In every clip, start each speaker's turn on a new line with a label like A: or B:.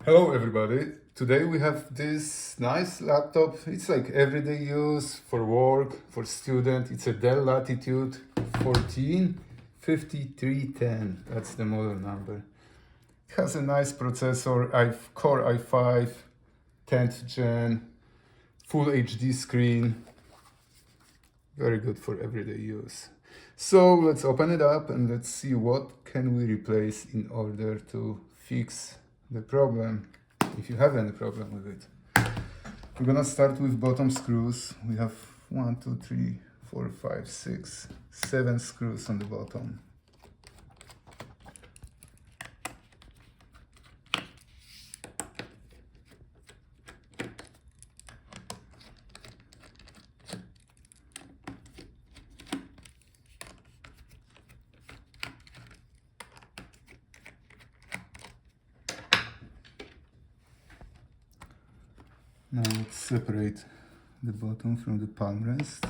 A: Hello everybody, today we have this nice laptop. It's like everyday use for work, for student. It's a Dell Latitude 145310, that's the model number. It has a nice processor, Core i5, 10th gen, full HD screen, very good for everyday use. So let's open it up and let's see what can we replace in order to fix the problem, if you have any problem with it. We're gonna start with bottom screws. We have 1, 2, 3, 4, 5, 6, 7 screws on the bottom. Now let's separate the bottom from the palm rest.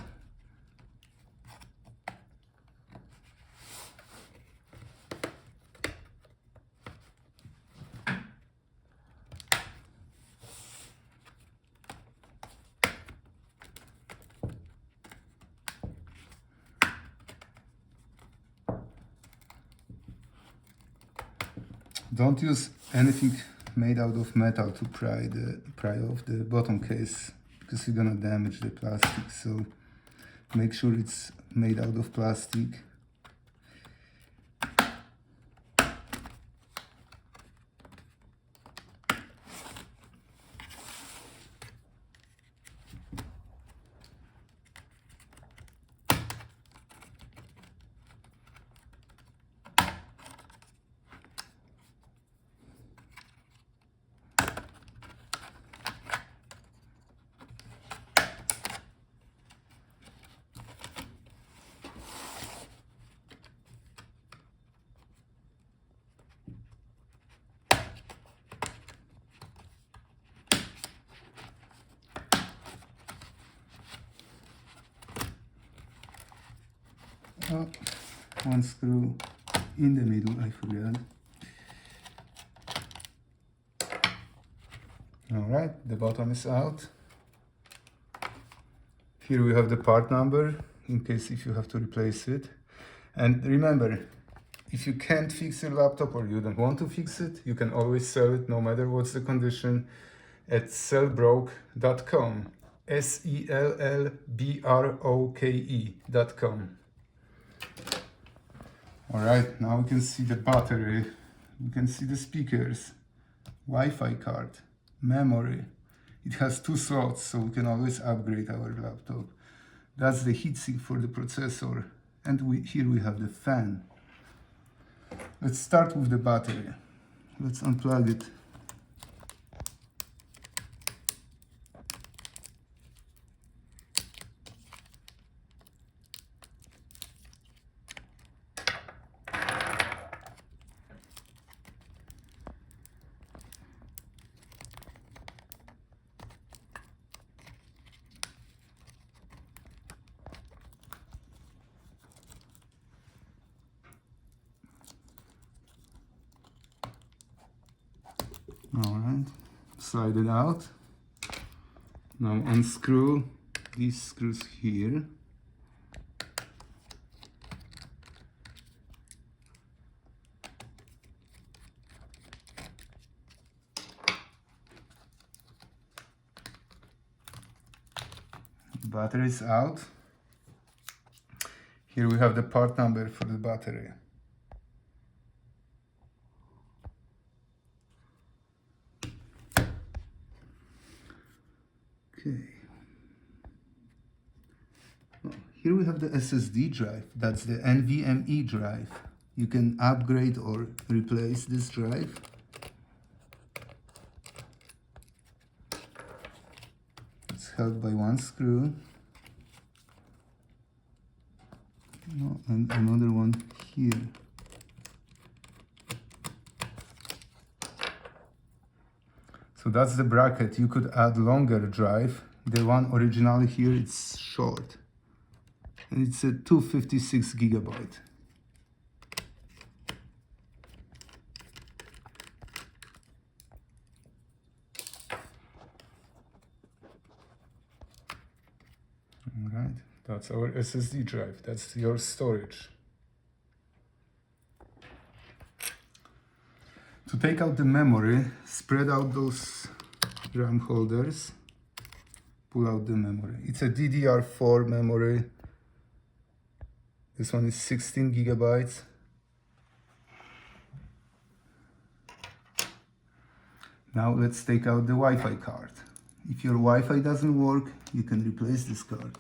A: Don't use anything made out of metal to pry off the bottom case, because you're gonna damage the plastic. So make sure it's made out of plastic. Oh, one screw in the middle, I forgot. Alright, the bottom is out. Here we have the part number, in case if you have to replace it. And remember, if you can't fix your laptop or you don't want to fix it, you can always sell it, no matter what's the condition, at sellbroke.com. sellbroke.com. Alright, now we can see the battery, we can see the speakers, Wi-Fi card, memory. It has 2 slots, so we can always upgrade our laptop. That's the heatsink for the processor, and here we have the fan. Let's start with the battery. Let's unplug it. Alright, slide it out. Now unscrew these screws here. The battery is out. Here we have the part number for the battery. Okay. Here we have the SSD drive. That's the NVMe drive. You can upgrade or replace this drive. It's held by one screw. And another one here. So that's the bracket. You could add longer drive. The one originally here, it's short. And it's a 256 gigabyte. That's our SSD drive. That's your storage. To take out the memory, spread out those RAM holders, pull out the memory. It's a DDR4 memory. This one is 16 gigabytes. Now let's take out the Wi-Fi card. If your Wi-Fi doesn't work, you can replace this card.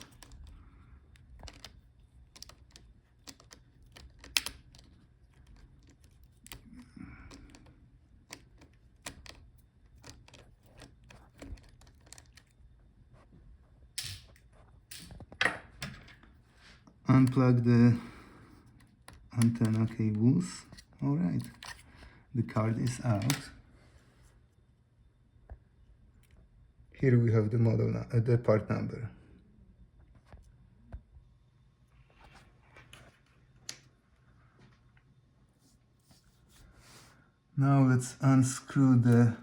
A: Unplug the antenna cables. All right, the card is out. Here we have the the part number. Now let's unscrew the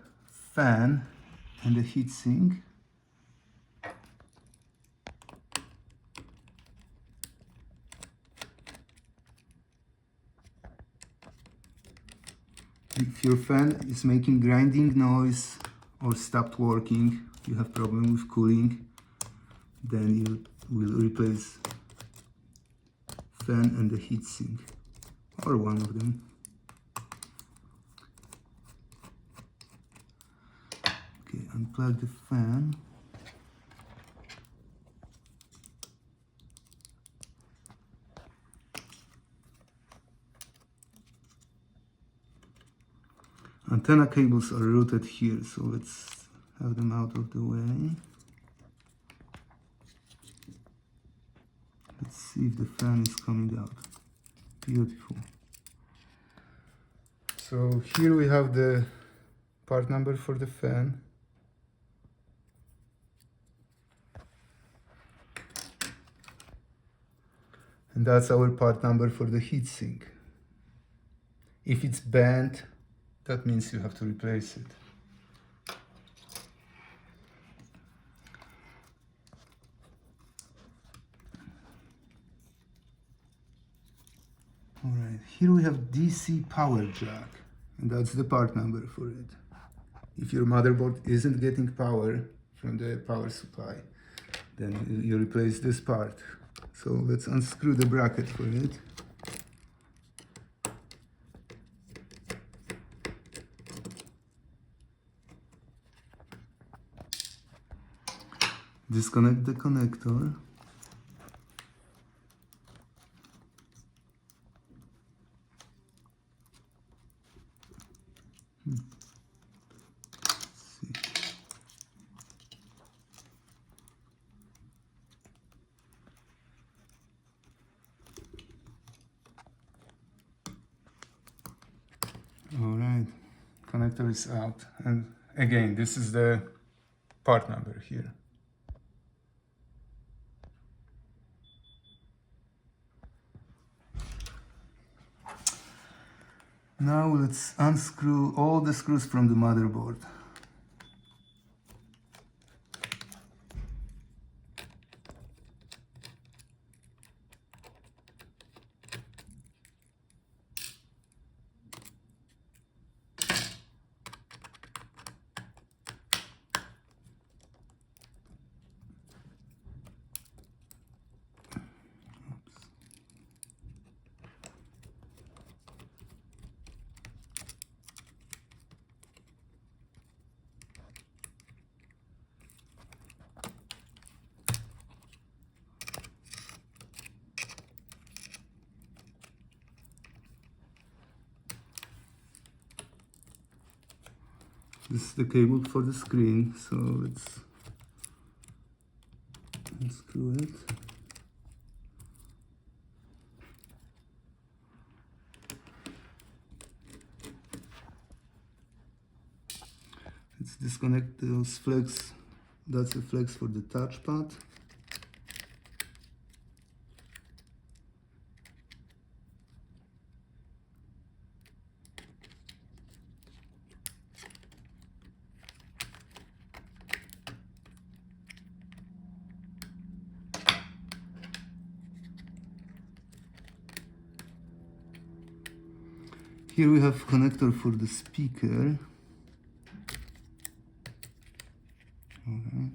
A: fan and the heatsink. If your fan is making grinding noise or stopped working, you have problem with cooling, then you will replace fan and the heatsink, or one of them. Okay, unplug the fan. Antenna cables are routed here, so let's have them out of the way. Let's see if the fan is coming out. Beautiful. So here we have the part number for the fan. And that's our part number for the heatsink. If it's bent, that means you have to replace it. All right, here we have DC power jack, and that's the part number for it. If your motherboard isn't getting power from the power supply, then you replace this part. So let's unscrew the bracket for it. Disconnect the connector. All right, connector is out, and again, this is the part number here. Now let's unscrew all the screws from the motherboard. This is the cable for the screen, so let's unscrew it. Let's disconnect those flex. That's a flex for the touchpad. Here we have connector for the speaker. Okay.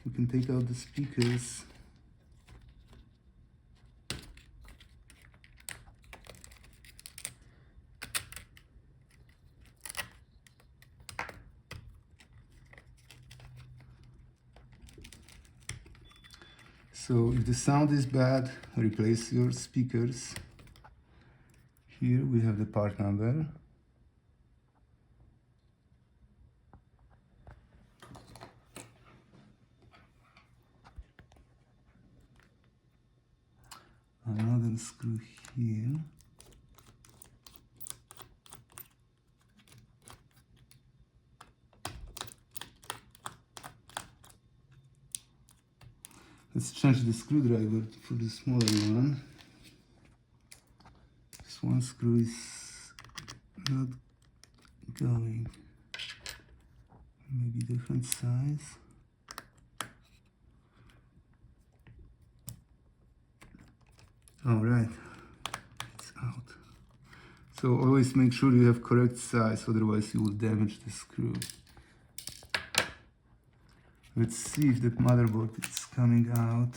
A: You can take out the speakers. So if the sound is bad, replace your speakers. Here we have the part number. Another screw here. Let's change the screwdriver for the smaller one. This one screw is not going. Maybe different size. All right, it's out. So always make sure you have correct size, otherwise you will damage the screw. Let's see if the motherboard is coming out.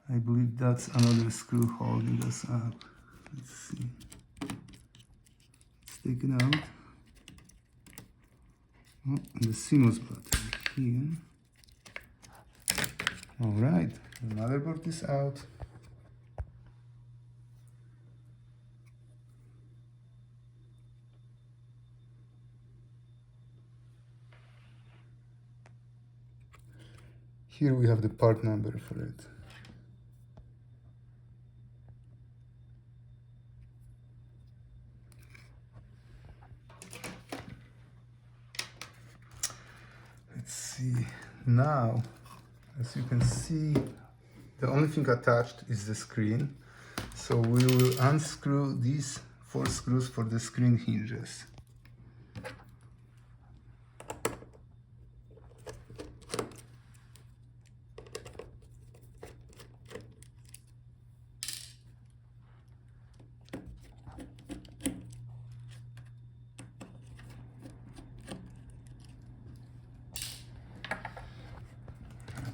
A: I believe that's another screw holding us up. Let's see. It's taken out. Oh, and the CMOS battery here. All right, the motherboard is out. Here we have the part number for it. Let's see. Now, as you can see, the only thing attached is the screen. So we will unscrew these 4 screws for the screen hinges.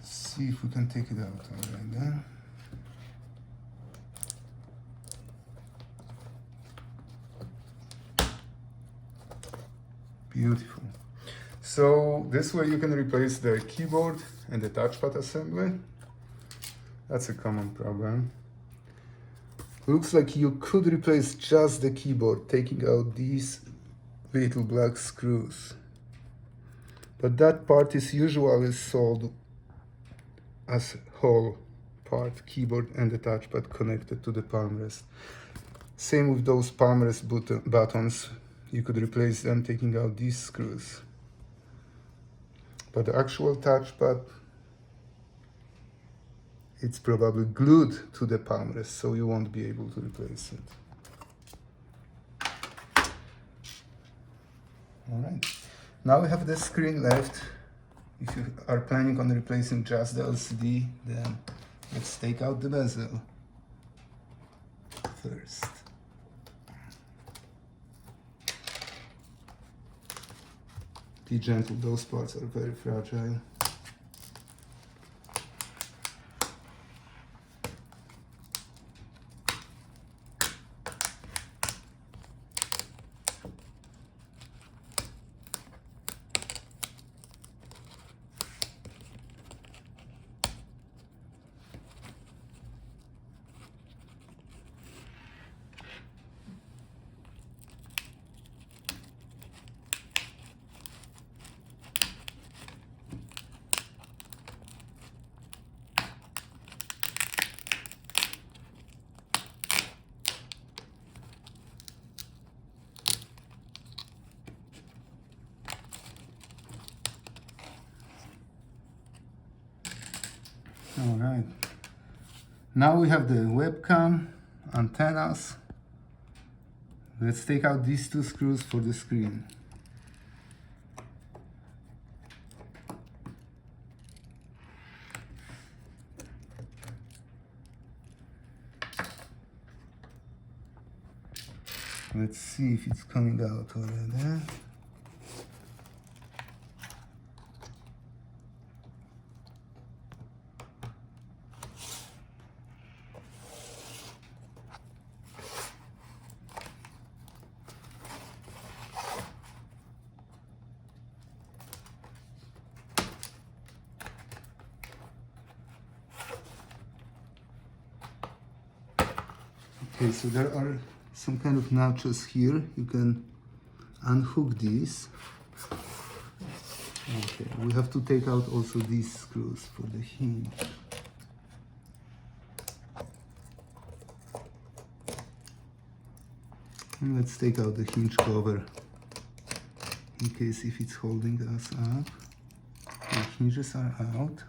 A: See if we can take it out already then. Beautiful. So this way you can replace the keyboard and the touchpad assembly. That's a common problem. Looks like you could replace just the keyboard, taking out these little black screws. But that part is usually sold as whole part, keyboard and the touchpad connected to the palm rest. Same with those palm rest buttons. You could replace them taking out these screws. But the actual touchpad, it's probably glued to the palm rest, so you won't be able to replace it. All right, now we have the screen left. If you are planning on replacing just the LCD, then let's take out the bezel first. Be gentle, those parts are very fragile. All right, now we have the webcam, antennas. Let's take out these 2 screws for the screen. Let's see if it's coming out already. Okay, so there are some kind of notches here. You can unhook these. Okay, we have to take out also these screws for the hinge. And let's take out the hinge cover in case if it's holding us up. The hinges are out.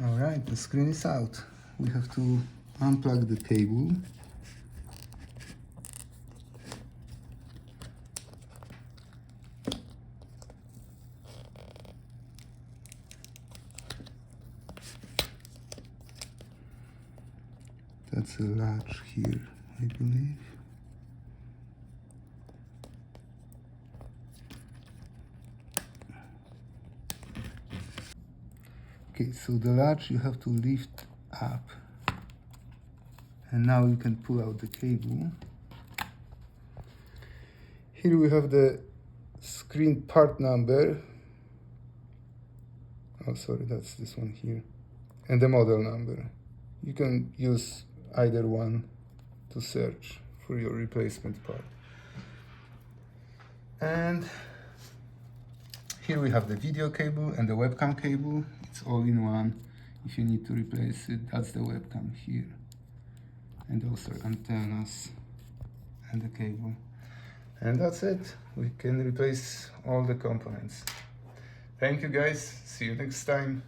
A: Alright, the screen is out. We have to unplug the cable. That's a latch here, I believe. Okay, so the latch you have to lift up, and now you can pull out the cable. Here we have the screen part number. Oh, sorry, that's this one here. And the model number. You can use either one to search for your replacement part. And here we have the video cable and the webcam cable. It's all in one. If you need to replace it, that's the webcam here. And those are antennas and the cable. And that's it. We can replace all the components. Thank you guys. See you next time.